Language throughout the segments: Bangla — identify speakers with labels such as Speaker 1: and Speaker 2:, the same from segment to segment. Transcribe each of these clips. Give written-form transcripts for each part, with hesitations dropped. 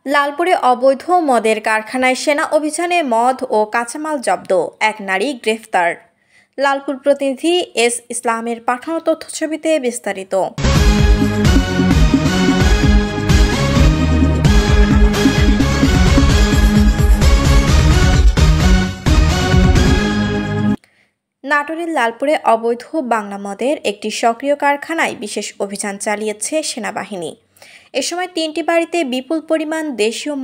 Speaker 1: লালপুরে অবৈধ মদের কারখানায় সেনা অভিযানে মদ ও কাঁচামাল জব্দ, এক নারী গ্রেফতার। লালপুর প্রতিনিধি এস ইসলামের পাঠানো তথ্যছবিতে বিস্তারিত। নাটোরের লালপুরে অবৈধ বাংলা মদের একটি সক্রিয় কারখানায় বিশেষ অভিযান চালিয়েছে সেনাবাহিনী। এ সময় ৩টি বাড়িতে বিপুল পরিমাণ দেশীয়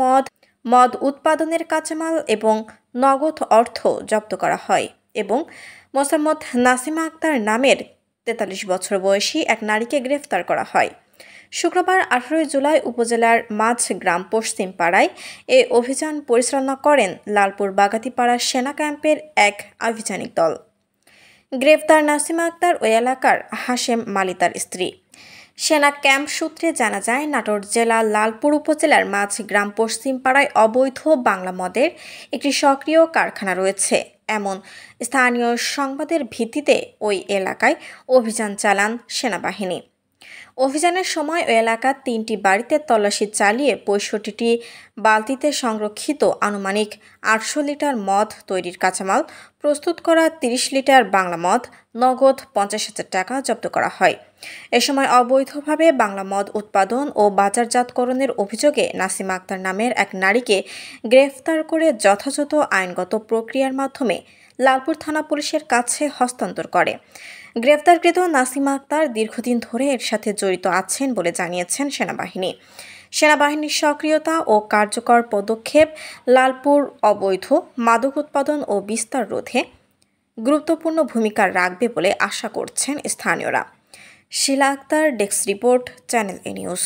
Speaker 1: মদ উৎপাদনের কাঁচামাল এবং নগদ অর্থ জব্দ করা হয় এবং মোসাম্মদ নাসিমা আক্তার নামের ৪৩ বছর বয়সী এক নারীকে গ্রেফতার করা হয়। শুক্রবার ১৮ জুলাই উপজেলার মাঝগ্রাম পশ্চিম পাড়ায় এ অভিযান পরিচালনা করেন লালপুর বাগাতিপাড়া সেনা ক্যাম্পের এক আভিযানিক দল। গ্রেফতার নাসিমা আক্তার ওই এলাকার হাশেম মালিতার স্ত্রী। সেনা ক্যাম্প সূত্রে জানা যায়, নাটোর জেলার লালপুর উপজেলার মাঝগ্রাম পশ্চিম পাড়ায় অবৈধ বাংলা মদের একটি সক্রিয় কারখানা রয়েছে এমন স্থানীয় সংবাদের ভিত্তিতে ওই এলাকায় অভিযান চালান সেনাবাহিনী। অভিযানের সময় ওই এলাকার ৩টি বাড়িতে তল্লাশি চালিয়ে ৬৫টি বালতিতে সংরক্ষিত আনুমানিক ৮০০ লিটার মদ তৈরির কাঁচামাল, প্রস্তুত করা ৩০ লিটার বাংলা মদ, নগদ ৫০,০০০ টাকা জব্দ করা হয়। এ সময় অবৈধভাবে বাংলা মদ উৎপাদন ও বাজারজাতকরণের অভিযোগে নাসিমা আক্তার নামের এক নারীকে গ্রেফতার করে যথাযথ আইনগত প্রক্রিয়ার মাধ্যমে লালপুর থানা পুলিশের কাছে হস্তান্তর করে। গ্রেফতারকৃত নাসিমা আক্তার দীর্ঘদিন ধরে এর সাথে জড়িত আছেন বলে জানিয়েছেন সেনাবাহিনী। সেনাবাহিনীর সক্রিয়তা ও কার্যকর পদক্ষেপ লালপুর অবৈধ মাদক উৎপাদন ও বিস্তার রোধে গুরুত্বপূর্ণ ভূমিকা রাখবে বলে আশা করছেন স্থানীয়রা। শিলা আক্তার, ডেস্ক রিপোর্ট, চ্যানেল এ নিউজ।